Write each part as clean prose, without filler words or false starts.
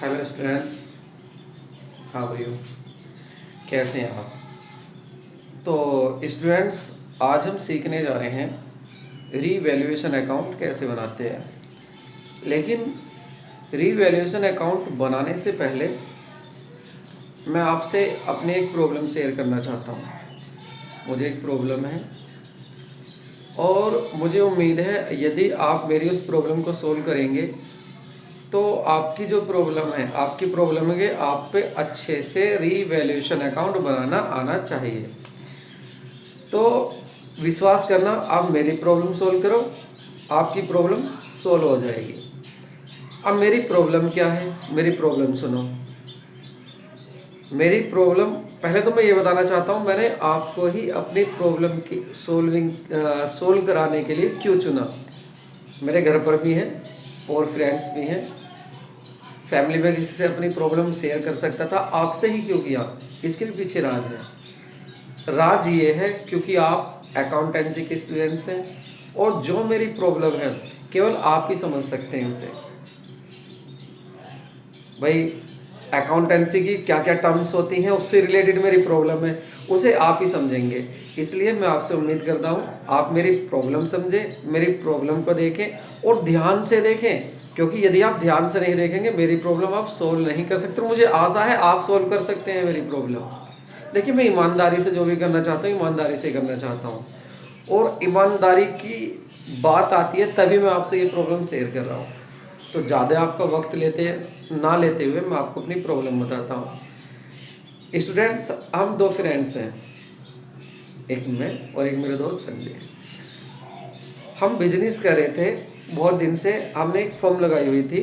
Hello students, how are you? कैसे हैं आप? तो स्टूडेंट्स, आज हम सीखने जा रहे हैं रीवैल्यूएशन अकाउंट कैसे बनाते हैं। लेकिन रीवैल्यूएशन अकाउंट बनाने से पहले मैं आपसे अपनी एक प्रॉब्लम शेयर करना चाहता हूँ। मुझे एक प्रॉब्लम है और मुझे उम्मीद है यदि आप मेरी उस प्रॉब्लम को सोल्व करेंगे तो आपकी जो प्रॉब्लम है, आपकी प्रॉब्लम है कि आप पे अच्छे से रीवैल्यूएशन अकाउंट बनाना आना चाहिए। तो विश्वास करना, आप मेरी प्रॉब्लम सोल्व करो, आपकी प्रॉब्लम सोल्व हो जाएगी। अब मेरी प्रॉब्लम क्या है, मेरी प्रॉब्लम सुनो। मेरी प्रॉब्लम, पहले तो मैं ये बताना चाहता हूँ मैंने आपको ही अपनी प्रॉब्लम की सोल्व कराने के लिए क्यों चुना। मेरे घर पर भी हैं और फ्रेंड्स भी हैं, फैमिली में किसी से अपनी प्रॉब्लम शेयर कर सकता था, आपसे ही क्यों किया? इसके भी पीछे राज है। राज ये है क्योंकि आप अकाउंटेंसी के स्टूडेंट्स हैं और जो मेरी प्रॉब्लम है केवल आप ही समझ सकते हैं उसे। भाई, अकाउंटेंसी की क्या क्या टर्म्स होती हैं, उससे रिलेटेड मेरी प्रॉब्लम है, उसे आप ही समझेंगे। इसलिए मैं आपसे उम्मीद करता हूँ आप मेरी प्रॉब्लम समझें, मेरी प्रॉब्लम को देखें और ध्यान से देखें, क्योंकि यदि आप ध्यान से नहीं देखेंगे मेरी प्रॉब्लम आप सोल्व नहीं कर सकते। मुझे आशा है आप सोल्व कर सकते हैं मेरी प्रॉब्लम। देखिए, मैं ईमानदारी से जो भी करना चाहता हूँ ईमानदारी से करना चाहता हूँ, और ईमानदारी की बात आती है तभी मैं आपसे ये प्रॉब्लम शेयर कर रहा हूँ। तो ज़्यादा आपका वक्त ना लेते हुए मैं आपको अपनी प्रॉब्लम बताता हूँ। स्टूडेंट्स, हम दो फ्रेंड्स हैं, एक मैं और एक मेरे दोस्त संजय। हम बिजनेस कर रहे थे बहुत दिन से। हमने एक फर्म लगाई हुई थी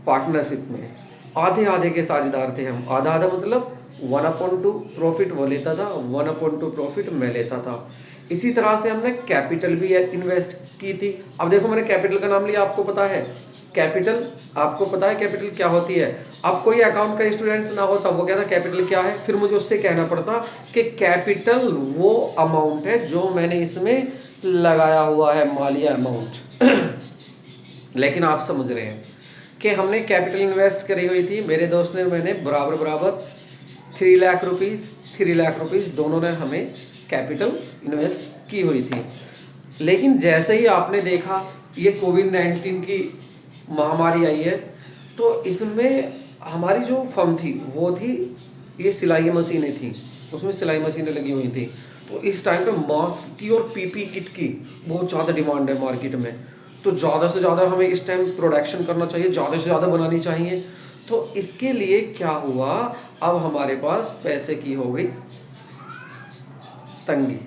पार्टनरशिप में। आधे आधे के साझेदार थे हम। आधा आधा मतलब 1/2 प्रॉफिट वो लेता था, 1/2 प्रॉफिट मैं लेता था। इसी तरह से हमने कैपिटल भी इन्वेस्ट की थी। अब देखो, मैंने कैपिटल का नाम लिया, आपको पता है कैपिटल, आपको पता है कैपिटल क्या होती है? अब कोई अकाउंट का स्टूडेंट्स ना होता वो कहता कैपिटल क्या है, फिर मुझे उससे कहना पड़ता कि कैपिटल वो अमाउंट है जो मैंने इसमें लगाया हुआ है, मालिया अमाउंट। लेकिन आप समझ रहे हैं कि हमने कैपिटल इन्वेस्ट करी हुई थी, मेरे दोस्त ने मैंने बराबर बराबर 3 लाख रुपीज़ दोनों ने हमें कैपिटल इन्वेस्ट की हुई थी। लेकिन जैसे ही आपने देखा ये कोविड-19 की महामारी आई है, तो इसमें हमारी जो फर्म थी वो थी, ये सिलाई मशीनें थी, उसमें सिलाई मशीनें लगी हुई थी। तो इस टाइम पे मास्क की और पीपी किट की बहुत ज़्यादा डिमांड है मार्केट में। तो ज़्यादा से ज़्यादा हमें इस टाइम प्रोडक्शन करना चाहिए, ज़्यादा से ज़्यादा बनानी चाहिए। तो इसके लिए क्या हुआ, अब हमारे पास पैसे की हो गई तंगी।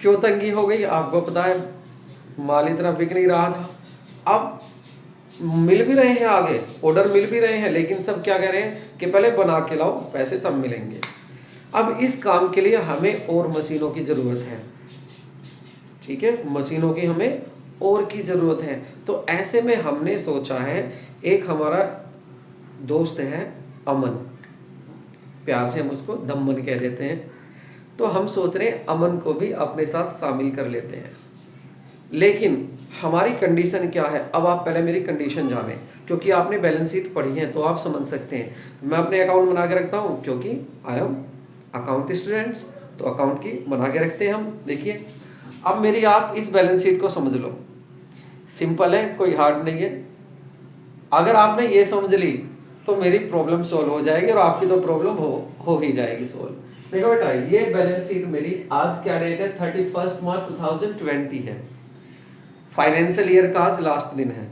क्यों तंगी हो गई आपको पता है, माल इतना बिक नहीं रहा था। अब मिल भी रहे हैं, आगे ऑर्डर मिल भी रहे हैं, लेकिन सब क्या कह रहे हैं कि पहले बना के लाओ, पैसे तब मिलेंगे। अब इस काम के लिए हमें और मशीनों की ज़रूरत है, ठीक है, मशीनों की हमें और की ज़रूरत है। तो ऐसे में हमने सोचा है, एक हमारा दोस्त है अमन, प्यार से हम उसको दमन कह देते हैं, तो हम सोच रहे हैं अमन को भी अपने साथ शामिल कर लेते हैं। लेकिन हमारी कंडीशन क्या है, अब आप पहले मेरी कंडीशन जानें, क्योंकि आपने बैलेंस शीट पढ़ी है तो आप समझ सकते हैं। मैं अपने अकाउंट बना के रखता हूँ क्योंकि आई एम अकाउंट स्टूडेंट्स, तो अकाउंट की बना के रखते हैं हम। देखिए, अब मेरी आप इस बैलेंस शीट को समझ लो, सिंपल है, कोई हार्ड नहीं है। अगर आपने ये समझ ली तो मेरी प्रॉब्लम सॉल्व हो जाएगी और आपकी तो प्रॉब्लम हो ही जाएगी सॉल्व। देखो बेटा, ये बैलेंस शीट मेरी, आज क्या डेट है, 31 मार्च 2020 है, फाइनेंशियल ईयर का आज लास्ट दिन है।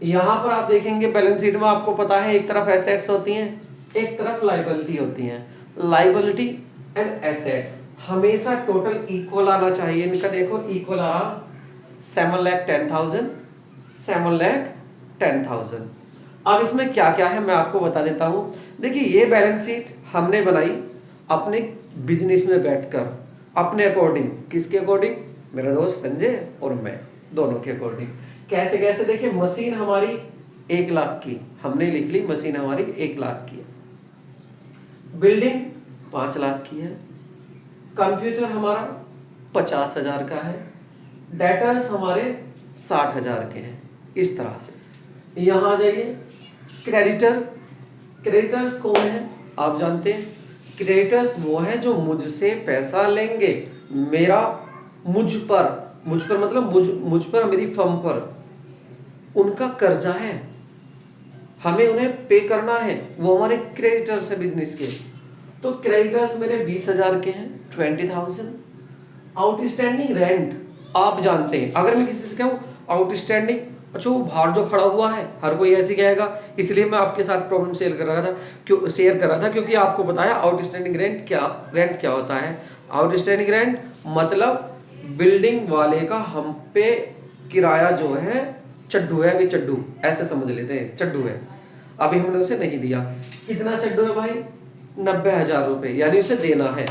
यहाँ पर आप देखेंगे बैलेंस शीट में, आपको पता है एक तरफ एसेट्स होती हैं, एक तरफ लाइबिलिटी होती हैं। लाइबिलिटी एंड एसेट्स हमेशा टोटल इक्वल आना चाहिए। इनका देखो इक्वल आ रहा, 7,10,000, 7,10,000। अब इसमें क्या क्या है मैं आपको बता देता हूँ। देखिए, ये बैलेंस शीट हमने बनाई अपने बिजनेस में बैठकर, अपने अकॉर्डिंग। किसके अकॉर्डिंग? मेरा दोस्त संजय और मैं, दोनों के अकॉर्डिंग। कैसे कैसे? देखिए, मशीन हमारी 1 लाख की, हमने लिख ली मशीन हमारी 1 लाख की है। बिल्डिंग 5 लाख की है। कंप्यूटर हमारा 50,000 का है। डेटर्स हमारे 60,000 के हैं। इस तरह से यहाँ आ जाइए, क्रेडिटर, क्रेडिटर्स कौन है आप जानते हैं? क्रेडिटर्स वो है जो मुझसे पैसा लेंगे, मेरा मुझ पर मतलब मुझ पर, मेरी फर्म पर उनका कर्जा है, हमें उन्हें पे करना है, वो हमारे क्रेडिटर्स है बिजनेस के। तो क्रेडिटर्स मेरे 20,000 के हैं, 20,000। आउटस्टैंडिंग रेंट आप जानते हैं, अगर मैं किसी से कहूँ आउटस्टैंडिंग, अच्छा वो बाहर जो खड़ा हुआ है, हर कोई ऐसे कहेगा, इसलिए मैं आपके साथ प्रॉब्लम शेयर कर रहा था क्योंकि आपको बताया आउटस्टैंडिंग रेंट क्या होता है। आउटस्टैंडिंग रेंट मतलब बिल्डिंग वाले का हम पे किराया जो है चड्डू है, अभी चड्डू ऐसे समझ लेते हैं, चड्डू है, अभी हमने उसे नहीं दिया। कितना चड्डू है भाई? 90,000 रुपए, यानी उसे देना है,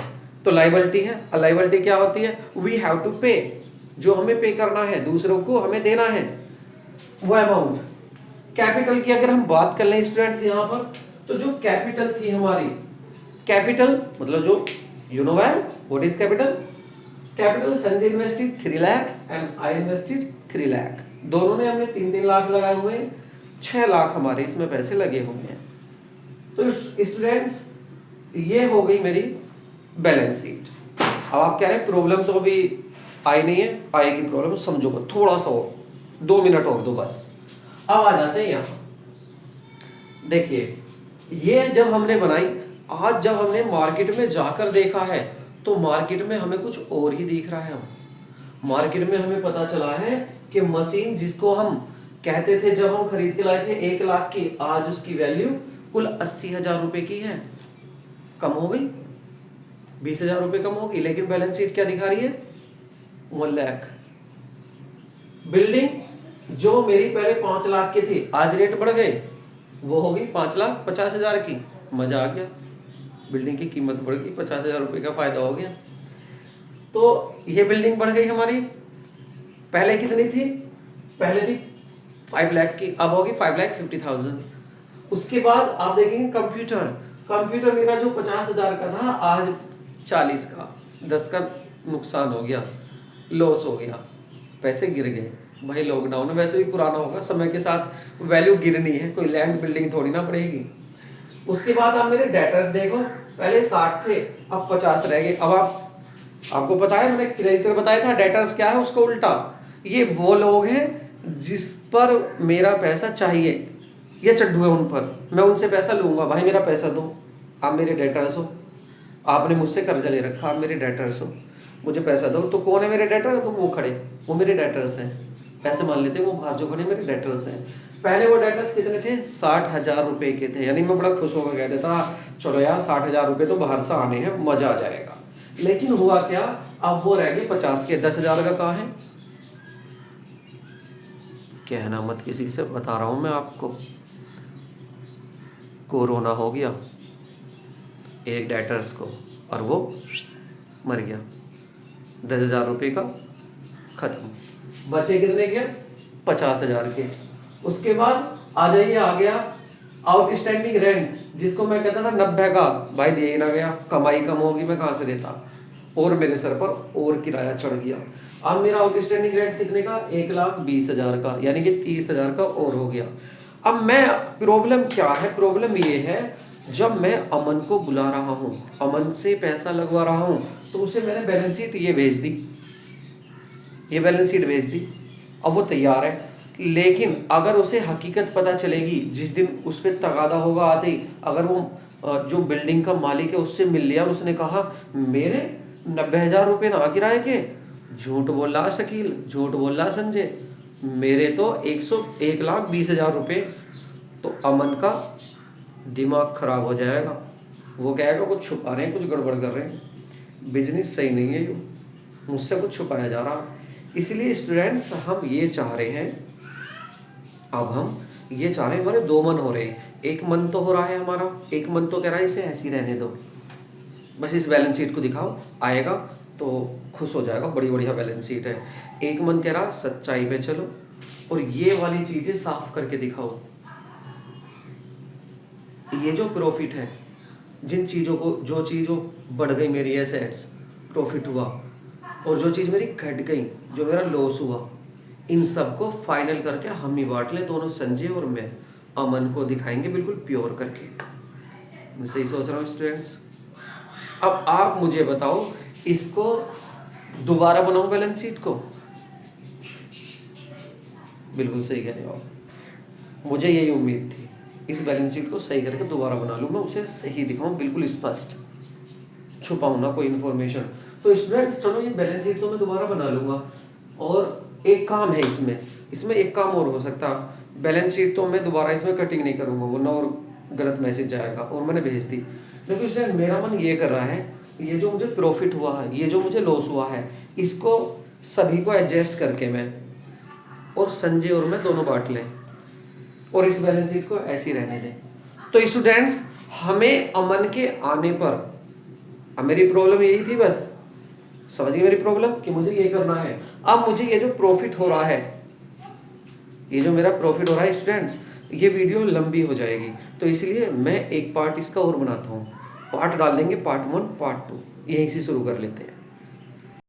तो लाइबिलिटी है। लाइबिलिटी क्या होती है? वी हैव टू पे, जो हमें पे करना है, दूसरों को हमें देना है वो अमाउंट। कैपिटल की अगर हम बात कर लें स्टूडेंट्स यहाँ पर, तो जो कैपिटल थी हमारी, कैपिटल मतलब जो you know well what is capital? Capital Sanjay invested 3 lakh and I invested 3 lakh, दोनों ने हमने 3-3 लाख लगाए हुए हैं, 6 लाख हमारे इसमें पैसे लगे हुए हैं। तो स्टूडेंट्स ये हो गई मेरी बैलेंस शीट। अब आप कह रहे हैं प्रॉब्लम तो अभी आई नहीं है, आएगी प्रॉब्लम, समझो थोड़ा सा और 2 मिनट और दो बस। अब आ जाते हैं यहाँ, देखिए ये जब हमने बनाई, आज जब हमने मार्केट में जाकर देखा है तो मार्केट में हमें कुछ और ही दिख रहा है। हम मार्केट में हमें पता चला है कि मशीन जिसको हम कहते थे जब हम खरीद के लाए थे 1 लाख की, आज उसकी वैल्यू कुल 80,000 रुपए की है, कम हो गई, 20,000 रुपए कम होगी, लेकिन बैलेंस शीट क्या दिखा रही है? 1 लाख। बिल्डिंग जो मेरी पहले 5 लाख की थी, आज रेट बढ़ गए, वो हो गई 5,50,000 की, मजा आ गया, बिल्डिंग की कीमत बढ़ गई, 50,000 रुपए का फायदा हो गया। तो ये बिल्डिंग बढ़ गई हमारी, पहले कितनी थी? पहले थी 5 लाख की, अब होगी 5,50,000। उसके बाद आप देखेंगे कंप्यूटर मेरा जो 50,000 का था आज 40 का, 10 का नुकसान हो गया, लॉस हो गया, पैसे गिर गए भाई। लॉकडाउन है, वैसे भी पुराना होगा, समय के साथ वैल्यू गिरनी है, कोई लैंड बिल्डिंग थोड़ी ना पड़ेगी। उसके बाद आप मेरे डेटर्स देखो, पहले 60 थे, अब 50 रह गए। अब आपको पता है, मैंने क्रेडिटर बताया था, डेटर्स क्या है उसको उल्टा, ये वो लोग हैं जिस पर मेरा पैसा चाहिए, ये चड्डू है उन पर, मैं उनसे पैसा लूंगा, भाई मेरा पैसा दो, आप मेरे डेटर्स हो, आपने मुझसे कर्जा ले रखा, आप मेरे डेटर्स हो, मुझे पैसा दो। तो कौन है मेरे डेटर? तो वो खड़े, वो मेरे डेटर्स हैं, ऐसे मान लेते हैं, वो बाहर जो खड़े मेरे डेटर्स हैं। पहले वो डेटर्स कितने थे? 60,000 रुपए के थे, यानी मैं बड़ा खुश होकर कह देता चलो यार 60,000 रुपए तो बाहर से आने हैं, मजा आ जाएगा। लेकिन हुआ क्या, अब वो रह गए 50 के, 10,000 का कहाँ है? कहना मत किसी से, बता रहा हूं मैं आपको, कोरोना हो गया एक डेटर्स को और वो मर गया, 10,000 रुपये का खत्म, बचे कितने के? 50,000 के। उसके बाद आ जाइए, आ गया आउटस्टैंडिंग रेंट, जिसको मैं कहता था 90 का, भाई दे ही ना गया, कमाई कम होगी, मैं कहाँ से देता, और मेरे सर पर और किराया चढ़ गया। अब मेरा आउटस्टैंडिंग रेंट कितने का? 1,20,000 का, यानी कि 30,000 का और हो गया। अब मैं, प्रॉब्लम क्या है? प्रॉब्लम ये है, जब मैं अमन को बुला रहा हूँ, अमन से पैसा लगवा रहा हूँ, तो उसे मैंने बैलेंस शीट ये भेज दी, ये बैलेंस शीट भेज दी, अब वो तैयार है। लेकिन अगर उसे हकीकत पता चलेगी, जिस दिन उस पर तगादा होगा आते ही, अगर वो जो बिल्डिंग का मालिक है उससे मिल लिया और उसने कहा मेरे 90,000 रुपये ना किराए के, झूठ बोल रहा शकील, झूठ बोल रहा संजय, मेरे तो 1,20,000 रुपये, तो अमन का दिमाग खराब हो जाएगा, वो कहेगा कुछ छुपा रहे हैं, कुछ गड़बड़ कर रहे हैं, बिजनेस सही नहीं है, ये मुझसे कुछ छुपाया जा रहा। इसलिए स्टूडेंट्स हम ये चाह रहे हैं, अब हम ये चाह रहे हैं, हमारे 2 मन हो रहे हैं। एक मन तो हो रहा है हमारा, एक मन तो कह रहा है इसे ऐसे ही रहने दो, बस इस बैलेंस शीट को दिखाओ, आएगा तो खुश हो जाएगा, बड़ी बढ़िया बैलेंस शीट है। एक मन कह रहा सच्चाई पे चलो और ये वाली चीज़ें साफ करके दिखाओ। ये जो प्रॉफिट है, जिन चीज़ों को, जो चीज़ों बढ़ गई मेरी एसेट्स, प्रॉफिट हुआ, और जो चीज़ मेरी घट गई, जो मेरा लॉस हुआ, इन सब को फाइनल करके हम ही बांट ले, दोनों संजय और मैं, अमन को दिखाएंगे बिल्कुल प्योर करके। मैं सही सोच रहा हूँ स्टूडेंट्स? अब आप मुझे बताओ, इसको दोबारा बनाऊं बैलेंस शीट को? बिल्कुल सही कह रहे हो आप। मुझे यही उम्मीद थी, इस बैलेंस शीट को सही करके दोबारा बना लूँ मैं, उसे सही दिखाऊं, बिल्कुल स्पष्ट, छुपाऊं ना कोई इन्फॉर्मेशन। तो स्टूडेंट्स चलो, ये बैलेंस शीट तो मैं दोबारा बना लूँगा, और एक काम है इसमें एक काम और हो सकता। बैलेंस शीट तो मैं दोबारा इसमें कटिंग नहीं करूँगा, वरना और गलत मैसेज जाएगा, और मैंने भेज दी। लेकिन स्टूडेंट मेरा मन ये कर रहा है, ये जो मुझे प्रॉफिट हुआ है, ये जो मुझे लॉस हुआ है, इसको सभी को एडजस्ट करके मैं और संजय और मैं दोनों बांट लें, और इस बैलेंस शीट को ऐसे ही रहने दें। तो स्टूडेंट्स, हमें अमन के आने पर, अब मेरी प्रॉब्लम यही थी, बस समझ गए मेरी प्रॉब्लम कि मुझे ये करना है। अब मुझे ये जो प्रॉफिट हो रहा है, ये जो मेरा प्रॉफिट हो रहा है स्टूडेंट्स, ये वीडियो लंबी हो जाएगी, तो इसलिए मैं एक पार्ट इसका और बनाता हूँ। पार्ट डाल देंगे, पार्ट 1 पार्ट 2, यहीं से शुरू कर लेते हैं।